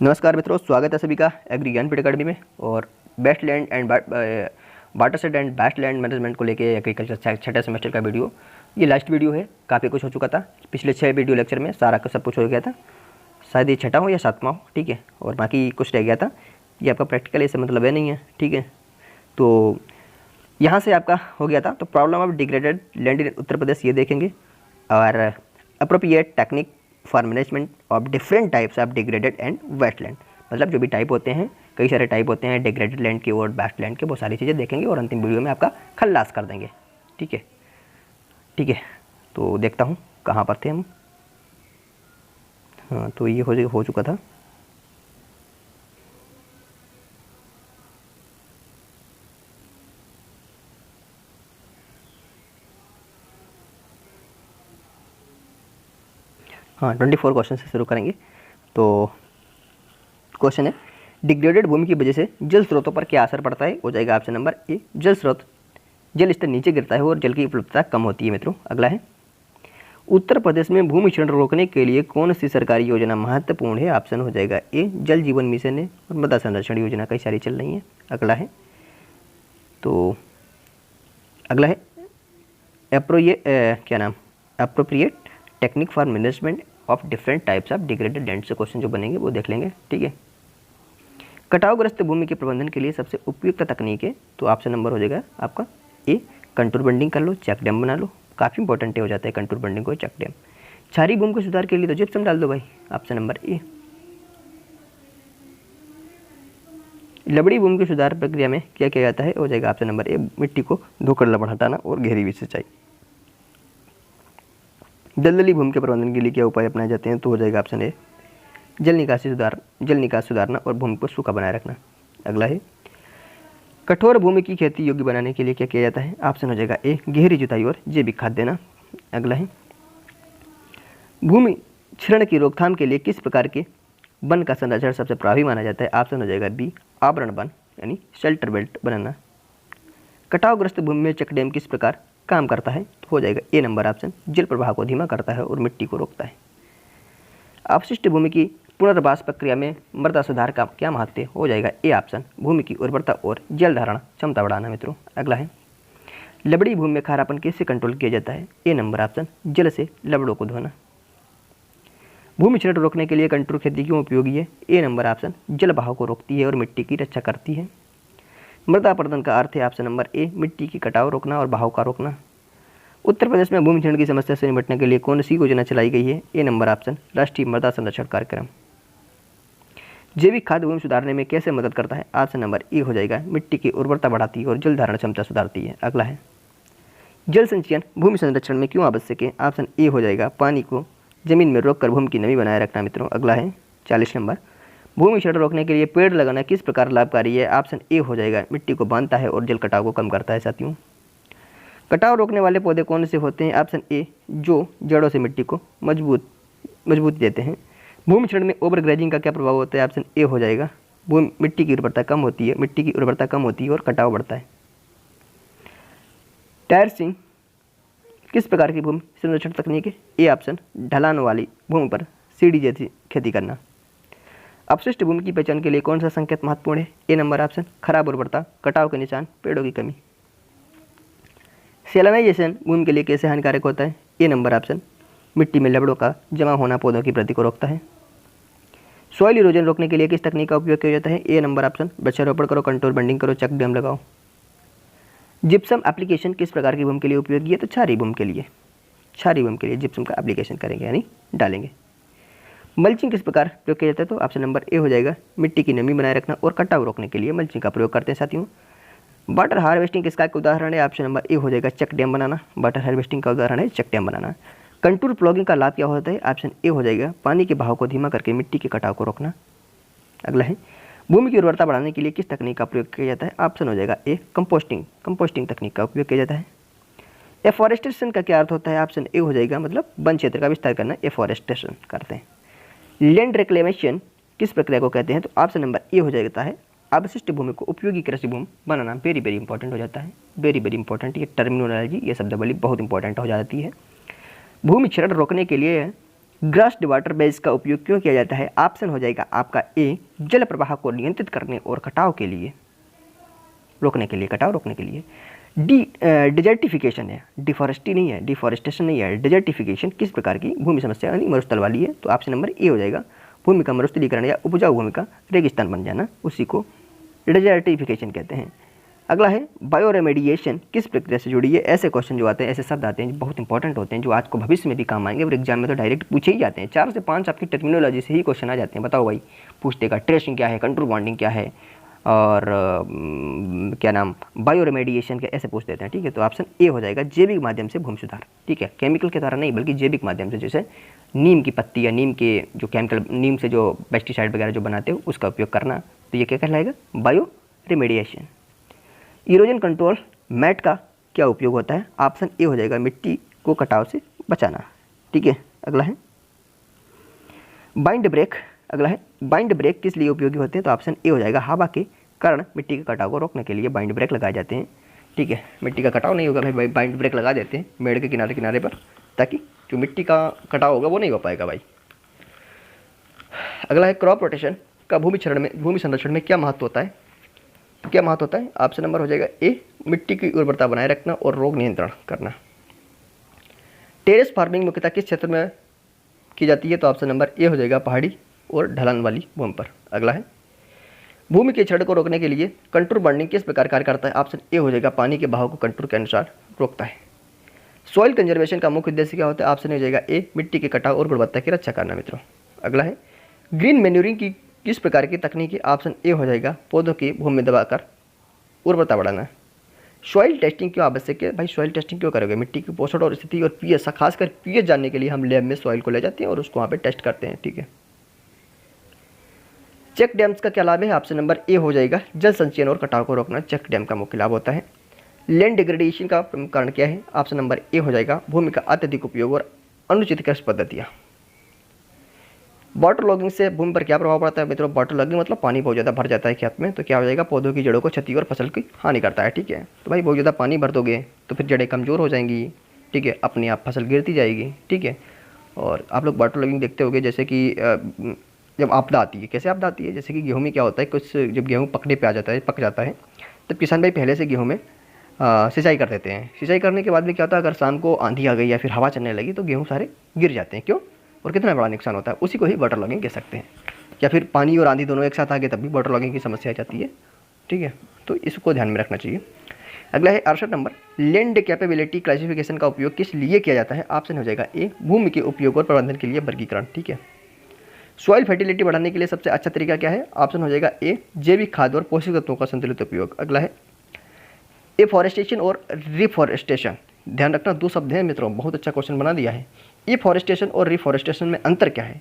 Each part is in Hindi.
नमस्कार मित्रों, स्वागत है सभी का एग्री ज्ञानपीठ अकेडमी में। और best land and water set and best land management को लेके एग्रीकल्चर छठे सेमेस्टर का वीडियो, ये लास्ट वीडियो है। काफ़ी कुछ हो चुका था पिछले 6 वीडियो लेक्चर में, सारा सब कुछ हो गया था। शायद ये छठा हो या सातवां हो, ठीक है। और बाकी कुछ रह गया था, ये आपका प्रैक्टिकल इससे मतलब है नहीं है, ठीक है। तो यहाँ से आपका हो गया था। तो problem of degraded land in Uttar Pradesh ये देखेंगे, और appropriate technique for management of different types of degraded and waste land, मतलब जो भी टाइप होते हैं, कई सारे टाइप होते हैं डिग्रेडेड लैंड के और वेस्ट लैंड के, वो सारी चीज़ें देखेंगे और अंतिम वीडियो में आपका खल्लास कर देंगे, ठीक है। ठीक है, तो देखता हूँ कहाँ पर थे हम। हाँ, तो ये हो चुका था। हाँ, 24 क्वेश्चन से शुरू करेंगे। तो क्वेश्चन है, डिग्रेडेड भूमि की वजह से जल स्रोतों पर क्या असर पड़ता है? हो जाएगा ऑप्शन नंबर ए, जल स्रोत, जल स्तर नीचे गिरता है और जल की उपलब्धता कम होती है। मित्रों अगला है, उत्तर प्रदेश में भूमि क्षरण रोकने के लिए कौन सी सरकारी योजना महत्वपूर्ण है? ऑप्शन हो जाएगा ए, जल जीवन मिशन है और मृदा संरक्षण योजना, कई सारी चल रही हैं। अगला है, तो अगला है appropriate technique for management of different types of degraded land से क्वेश्चन जो बनेंगे वो देख लेंगे, ठीक है। कटावग्रस्त भूमि के प्रबंधन के लिए सबसे उपयुक्त तकनीक है, तो ऑप्शन नंबर हो जाएगा आपका ए, कंटूर बंडिंग कर लो, चेक डैम बना लो, काफ़ी इंपॉर्टेंट हो जाता है कंटूर बंडिंग को, चेक डैम। क्षारीय भूमि के सुधार के लिए तो जिप्सम डाल दो भाई, ऑप्शन नंबर ए। लबड़ी भूमि के सुधार प्रक्रिया में क्या किया जाता है? हो जाएगा ऑप्शन नंबर ए, मिट्टी को धोकर लबड़ हटाना और गहरी भी सिंचाई। दलदली भूमि के प्रबंधन के लिए क्या उपाय अपनाए जाते हैं? तो हो जाएगा ऑप्शन ए, जल निकास सुधारना और भूमि को सूखा बनाए रखना। अगला है, कठोर भूमि की खेती योग्य बनाने के लिए क्या किया जाता है? ऑप्शन हो जाएगा ए, गहरी जुताई और जैविक खाद देना। अगला है, भूमि क्षरण की रोकथाम के लिए किस प्रकार के वन का संरक्षण सबसे प्रभावी माना जाता है? ऑप्शन हो जाएगा बी, आवरण वन यानी शेल्टर बेल्ट बनाना। कटावग्रस्त भूमि में चेक डैम किस प्रकार काम करता है? तो हो जाएगा ए नंबर ऑप्शन, जल प्रवाह को धीमा करता है और मिट्टी को रोकता है। अपशिष्ट भूमि की पुनर्वास प्रक्रिया में मृदा सुधार का क्या महत्व है? हो जाएगा ए ऑप्शन, भूमि की उर्वरता और जल धारण क्षमता बढ़ाना। मित्रों अगला है, लबड़ी भूमि में खारापन कैसे कंट्रोल किया जाता है? ए नंबर ऑप्शन, जल से लबड़ों को धोना। भूमि क्षरण रोकने के लिए कंटूर खेती क्यों उपयोगी है? ए नंबर ऑप्शन, जल बहाव को रोकती है और मिट्टी की रक्षा करती है। मृदा अपरदन का अर्थ है ऑप्शन नंबर ए, मिट्टी की कटाव रोकना और बहाव का रोकना। उत्तर प्रदेश में भूमि क्षरण की समस्या से निपटने के लिए कौन सी योजना चलाई गई है? ए नंबर ऑप्शन, राष्ट्रीय मृदा संरक्षण कार्यक्रम। जैविक खाद भूमि सुधारने में कैसे मदद करता है? ऑप्शन नंबर ए हो जाएगा, मिट्टी की उर्वरता बढ़ाती है और जल धारण क्षमता सुधारती है। अगला है, जल संचयन भूमि संरक्षण में क्यों आवश्यक है? ऑप्शन ए हो जाएगा, पानी को जमीन में रोककर भूमि की नमी बनाए रखना। मित्रों अगला है 40 नंबर, भूमि क्षरण रोकने के लिए पेड़ लगाना किस प्रकार लाभकारी है? ऑप्शन ए हो जाएगा, मिट्टी को बांधता है और जल कटाव को कम करता है। साथियों, कटाव रोकने वाले पौधे कौन से होते हैं? ऑप्शन ए, जो जड़ों से मिट्टी को मजबूती देते हैं। भूमि क्षरण में ओवर ग्रेजिंग का क्या प्रभाव होता है? ऑप्शन ए हो जाएगा, मिट्टी की उर्वरता कम होती है और कटाव बढ़ता है। टेरेसिंग किस प्रकार की भूमि संरक्षण तकनीक है? ए ऑप्शन, ढलान वाली भूमि पर सीढ़ी जैसी खेती करना। अपशिष्ट भूमि की पहचान के लिए कौन सा संकेत महत्वपूर्ण है? ए नंबर ऑप्शन, खराब उर्वरता, कटाव के निशान, पेड़ों की कमी। सेलेनाइजेशन भूमि के लिए कैसे हानिकारक होता है? ए नंबर ऑप्शन, मिट्टी में लवड़ों का जमा होना पौधों की वृद्धि को रोकता है। सॉइल इरोजन रोकने के लिए किस तकनीक का उपयोग किया जाता है? ए नंबर ऑप्शन, वृक्षारोपण करो, कंटूर बंडिंग करो, चेक डैम लगाओ। जिप्सम एप्लीकेशन किस प्रकार की भूमि के लिए उपयोगी है? तो क्षारीय भूमि के लिए जिप्सम का एप्लीकेशन करेंगे यानी डालेंगे। मल्चिंग किस प्रकार प्रयोग किया जाता है? तो ऑप्शन नंबर ए हो जाएगा, मिट्टी की नमी बनाए रखना और कटाव रोकने के लिए मल्चिंग का प्रयोग करते हैं। साथियों, वाटर हार्वेस्टिंग किसका एक उदाहरण है? ऑप्शन नंबर ए हो जाएगा, चेक डैम बनाना। वाटर हार्वेस्टिंग का उदाहरण है चेक डैम बनाना। कंटूर प्लॉगिंग का लाभ क्या होता है? ऑप्शन ए हो जाएगा, पानी के बहाव को धीमा करके मिट्टी के कटाव को रोकना। अगला है, भूमि की उर्वरता बढ़ाने के लिए किस तकनीक का प्रयोग किया जाता है? ऑप्शन हो जाएगा ए, कंपोस्टिंग तकनीक का उपयोग किया जाता है। एफॉरेस्टेशन का क्या अर्थ होता है? ऑप्शन ए हो जाएगा, मतलब वन क्षेत्र का विस्तार करना, एफॉरेस्टेशन करते हैं। लैंड रिक्लेमेशन किस प्रक्रिया को कहते हैं? तो ऑप्शन नंबर ए हो जाता है, अवशिष्ट भूमि को उपयोगी कृषि भूमि बनाना। वेरी वेरी इंपॉर्टेंट हो जाता है, वेरी वेरी इंपॉर्टेंट। ये टर्मिनोलॉजी, ये शब्दावली बहुत इंपॉर्टेंट हो जाती है। भूमि क्षरण रोकने के लिए ग्रास्ड वाटर बेस का उपयोग क्यों किया जाता है? ऑप्शन हो जाएगा आपका ए, जल प्रवाह को नियंत्रित करने और कटाव के लिए, रोकने के लिए, कटाव रोकने के लिए। डी, डिजर्टिफिकेशन है, डिफॉरेस्टी नहीं है, डिफॉरेस्टेशन नहीं है, डिजर्टिफिकेशन किस प्रकार की भूमि समस्या यानी मरुस्थल वाली है? तो ऑप्शन नंबर ए हो जाएगा, भूमि का मरुस्थलीकरण या उपजाऊ भूमि का रेगिस्तान बन जाना, उसी को डिजर्टिफिकेशन कहते हैं। अगला है बायो रेमेडिएशन किस प्रक्रिया से जुड़ी है? ऐसे क्वेश्चन जो आते हैं, ऐसे शब्द आते हैं जो बहुत इंपॉर्टेंट होते हैं, जो आज को भविष्य में भी काम आएंगे और एग्जाम में तो डायरेक्ट पूछे ही जाते हैं। 4 से 5 आपकी टेक्नोलॉजी से ही क्वेश्चन आ जाते हैं। बताओ भाई, पूछते का ट्रेसिंग क्या है, कंट्रोल बॉन्डिंग क्या है, और क्या नाम, बायो रेमेडिएशन क्या, ऐसे पूछ देते हैं। ठीक है, तो ऑप्शन ए हो जाएगा, जैविक माध्यम से भूमि सुधार। ठीक है, केमिकल के द्वारा नहीं बल्कि जैविक माध्यम से, जैसे नीम की पत्ती या नीम के जो केमिकल, नीम से जो पेस्टिसाइड वगैरह जो बनाते हो उसका उपयोग करना, तो ये क्या कहलाएगा? Bioremediation. Erosion control mat का क्या उपयोग होता है? ऑप्शन ए हो जाएगा, मिट्टी को कटाव से बचाना। ठीक है, अगला है बाइंड ब्रेक। अगला है बाइंड ब्रेक किस लिए उपयोगी होते हैं? तो ऑप्शन ए हो जाएगा, हवा के कारण मिट्टी के कटाव को रोकने के लिए बाइंड ब्रेक लगाए जाते हैं। ठीक है, मिट्टी का कटाव नहीं होगा भाई, बाइंड ब्रेक लगा देते हैं मेड़ के किनारे किनारे पर, ताकि जो मिट्टी का कटाव होगा वो नहीं हो पाएगा भाई। अगला है क्रॉप रोटेशन का भूमि संरक्षण में क्या महत्व होता है? क्या महत्व होता है? ऑप्शन नंबर हो जाएगा ए, मिट्टी की उर्वरता बनाए रखना और रोग नियंत्रण करना। टेरेस फार्मिंग मुख्यतः किस क्षेत्र में की जाती है? तो ऑप्शन नंबर ए हो जाएगा, पहाड़ी और ढलान वाली भूमि पर। अगला है भूमि के क्षरण को रोकने के लिए कंटूर बॉन्डिंग किस प्रकार कार्य करता है? ऑप्शन ए हो जाएगा, पानी के बहाव को कंटूर के अनुसार रोकता है। सॉइल कंजर्वेशन का मुख्य उद्देश्य क्या होता है? ऑप्शन ए हो जाएगा ए, मिट्टी के कटाव और गुणवत्ता की रक्षा करना मित्रों। अगला है ग्रीन मैन्यूरिंग की किस प्रकार की तकनीक है? ऑप्शन ए हो जाएगा, पौधों की भूमि में दबाकर उर्वरता बढ़ाना। सॉइल टेस्टिंग क्यों आवश्यक है? भाई सॉइल टेस्टिंग क्यों करोगे? मिट्टी की पोषण और स्थिति और पीएच, खासकर पीएच जानने के लिए हम लैब में सॉइल को ले जाते हैं और उसको वहाँ पे टेस्ट करते हैं। ठीक है, चेक डैम्स का क्या लाभ है? ऑप्शन नंबर ए हो जाएगा, जल संचयन और कटाव को रोकना चेक डैम का मुख्य लाभ होता है। लैंड डिग्रेडेशन का प्रमुख कारण क्या है? ऑप्शन नंबर ए हो जाएगा, भूमि का अत्यधिक उपयोग और अनुचित कृषि पद्धतियाँ। वाटर लॉगिंग से भूमि पर क्या प्रभाव पड़ता है मित्रों? वाटर लॉगिंग मतलब पानी बहुत ज़्यादा भर जाता है खेत में, तो क्या हो जाएगा? पौधों की जड़ों को क्षति और फसल की हानि करता है। ठीक है, तो भाई बहुत ज़्यादा पानी भर दोगे तो फिर जड़ें कमज़ोर हो जाएंगी। ठीक है, अपने आप फसल गिरती जाएगी। ठीक है, और आप लोग वाटर लॉगिंग देखते होगे, जैसे कि जब आपदा आती है, कैसे आपदा आती है? जैसे कि गेहूँ में क्या होता है, कुछ जब गेहूँ पकने पे आ जाता है, पक जाता है, तब किसान भाई पहले से गेहूँ में सिंचाई कर देते हैं। सिंचाई करने के बाद में क्या होता है, अगर शाम को आंधी आ गई या फिर हवा चलने लगी तो गेहूँ सारे गिर जाते हैं। क्यों और कितना बड़ा नुकसान होता है? उसी को ही वाटर लॉगिंग कह सकते हैं। या फिर पानी और आंधी दोनों एक साथ आ गए तब भी वाटर लॉगिंग की समस्या आ जाती है। ठीक है, तो इसको ध्यान में रखना चाहिए। अगला है 68 नंबर, लैंड कैपेबिलिटी क्लासिफिकेशन का उपयोग किस लिए किया जाता है? ऑप्शन हो जाएगा ए, भूमि के उपयोग और प्रबंधन के लिए वर्गीकरण। ठीक है, सॉइल फर्टिलिटी बढ़ाने के लिए सबसे अच्छा तरीका क्या है? ऑप्शन हो जाएगा ए, जैविक खाद और पोषक तत्वों का संतुलित उपयोग। अगला है एफॉरेस्टेशन और रिफॉरेस्टेशन। ध्यान रखना, 2 शब्द हैं मित्रों, बहुत अच्छा क्वेश्चन बना दिया है। एफॉरेस्टेशन और रिफॉरेस्टेशन में अंतर क्या है?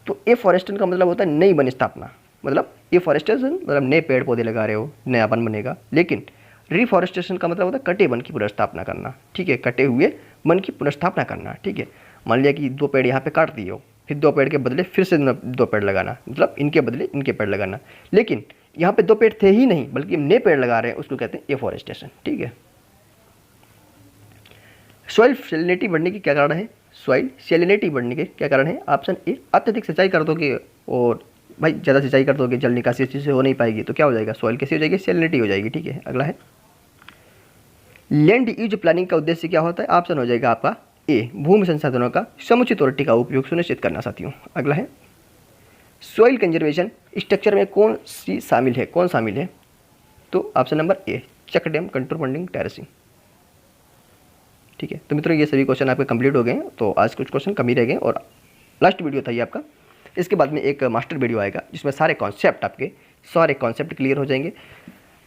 तो एफॉरेस्टेशन का मतलब होता है नई वन स्थापना, मतलब एफॉरेस्टेशन मतलब नए पेड़ पौधे लगा रहे हो, नया वन बनेगा। लेकिन रिफॉरेस्टेशन का मतलब होता है कटे वन की पुनर्स्थापना करना। ठीक है, कटे हुए वन की पुनर्स्थापना करना। ठीक है, मान लिया कि 2 पेड़ यहाँ पे काट दिए हो, फिर 2 पेड़ के बदले फिर से 2 पेड़ लगाना, मतलब इनके बदले इनके पेड़ लगाना। लेकिन यहाँ पे 2 पेड़ थे ही नहीं बल्कि नए पेड़ लगा रहे हैं, उसको कहते हैं एफॉरेस्टेशन। ठीक है, सॉइल सैलिनिटी बढ़ने की क्या कारण है? सॉइल सैलिनिटी बढ़ने के क्या कारण है? ऑप्शन ए, अत्यधिक सिंचाई कर दोगे और भाई ज़्यादा सिंचाई कर दोगे, जल निकासी अच्छे से हो नहीं पाएगी, तो क्या हो जाएगा? सॉइल कैसी हो जाएगी? सैलिनिटी हो जाएगी। ठीक है, अगला है लैंड यूज प्लानिंग का उद्देश्य क्या होता है? ऑप्शन हो जाएगा आपका ए, भूमि संसाधनों का समुचित और टिकाऊ उपयोग सुनिश्चित करना साथियों। अगला है सॉइल कंजर्वेशन स्ट्रक्चर में कौन शामिल है? तो option number A, check dam, control bonding, terracing. ठीक है, तो मित्रों ये सभी क्वेश्चन आपके कंप्लीट हो गए हैं। तो आज कुछ क्वेश्चन कम ही रह गए और लास्ट वीडियो था ये आपका। इसके बाद में एक मास्टर वीडियो आएगा जिसमें सारे कॉन्सेप्ट क्लियर हो जाएंगे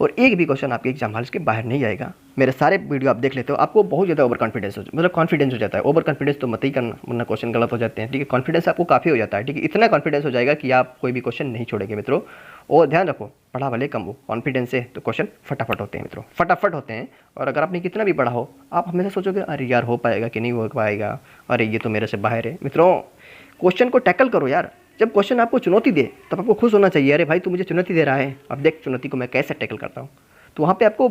और एक भी क्वेश्चन आपके एग्जाम हॉल के बाहर नहीं आएगा। मेरे सारे वीडियो आप देख लेते हो, आपको बहुत ज़्यादा ओवर कॉन्फिडेंस हो जाता है। ओवर कॉन्फिडेंस तो मत ही करना वरना क्वेश्चन गलत हो जाते हैं। ठीक है, कॉन्फिडेंस आपको काफ़ी हो जाता है। ठीक है, इतना कॉन्फिडेंस हो जाएगा कि आप कोई भी क्वेश्चन नहीं छोड़ेंगे मित्रों। और ध्यान रखो, पढ़ा भले कम हो, कॉन्फिडेंस है तो क्वेश्चन फटाफट होते हैं मित्रों, फटाफट होते हैं। और अगर आपने कितना भी पढ़ा हो, आप हमेशा सोचोगे अरे यार हो पाएगा कि नहीं हो पाएगा, अरे ये तो मेरे से बाहर है। मित्रों क्वेश्चन को टैकल करो यार। जब क्वेश्चन आपको चुनौती दे तब आपको खुश होना चाहिए, अरे भाई तू मुझे चुनौती दे रहा है, अब देख चुनौती को मैं कैसे टैकल करता हूँ। तो वहाँ पे आपको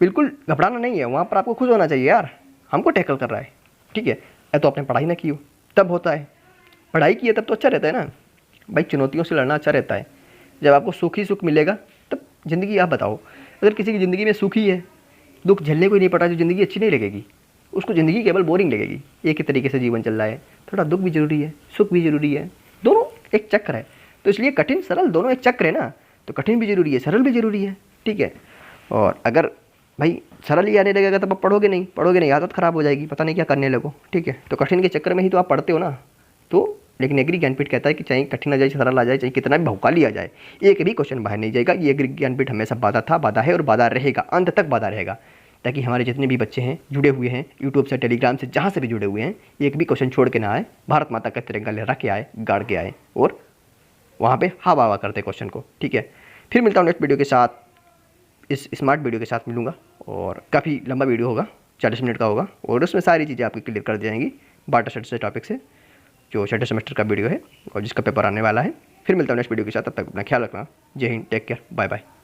बिल्कुल घबराना नहीं है, वहाँ पर आपको खुश होना चाहिए यार, हमको टैकल कर रहा है। ठीक है, तो आपने पढ़ाई ना की हो तब होता है, पढ़ाई की है तब तो अच्छा रहता है ना भाई, चुनौतियों से लड़ना अच्छा रहता है। जब आपको सुख ही सुख मिलेगा तब ज़िंदगी, आप बताओ, अगर किसी की ज़िंदगी में सुख ही है, दुख झेलने को ही नहीं पड़ा, जो ज़िंदगी अच्छी नहीं लगेगी, उसको ज़िंदगी केवल बोरिंग लगेगी। एक ही तरीके से जीवन चल रहा है, थोड़ा दुख भी ज़रूरी है, सुख भी ज़रूरी है, दोनों एक चक्र है। तो इसलिए कठिन सरल दोनों एक चक्र है ना, तो कठिन भी ज़रूरी है, सरल भी ज़रूरी है, ठीक है। और अगर भाई सरल ही आने लगेगा तब आप पढ़ोगे नहीं, आदत ख़राब हो जाएगी, पता नहीं क्या करने लगो, ठीक है। तो कठिन के चक्कर में ही तो आप पढ़ते हो ना। तो लेकिन एग्री ज्ञानपीठ कहता है कि चाहे कठिन आ जाए, सरल आ जाए, चाहे कितना भी भौकाली आ जाए, एक भी क्वेश्चन बाहर नहीं जाएगा। ये एग्री ज्ञानपीठ हमेशा बाधा था, बाधा है और बाधा रहेगा, अंत तक बाधा रहेगा, ताकि हमारे जितने भी बच्चे हैं जुड़े हुए हैं, यूट्यूब से, टेलीग्राम से, जहाँ से भी जुड़े हुए हैं, एक भी क्वेश्चन छोड़ के ना आए, भारत माता का तिरंगा लहरा के आए, गाड़ के आए और वहाँ पे हा वाह करते क्वेश्चन को, ठीक है। फिर मिलता हूँ नेक्स्ट वीडियो के साथ, इस स्मार्ट वीडियो के साथ मिलूंगा, और काफ़ी लंबा वीडियो होगा, 40 मिनट का होगा, और उसमें सारी चीज़ें आपकी क्लियर कर दी जाएंगी बाटा सेट से टॉपिक से, जो छठे सेमेस्टर का वीडियो है और जिसका पेपर आने वाला है। फिर मिलता हूँ नेक्स्ट वीडियो के साथ, तब तक अपना ख्याल रखना। जय हिंद, टेक केयर, बाय बाय।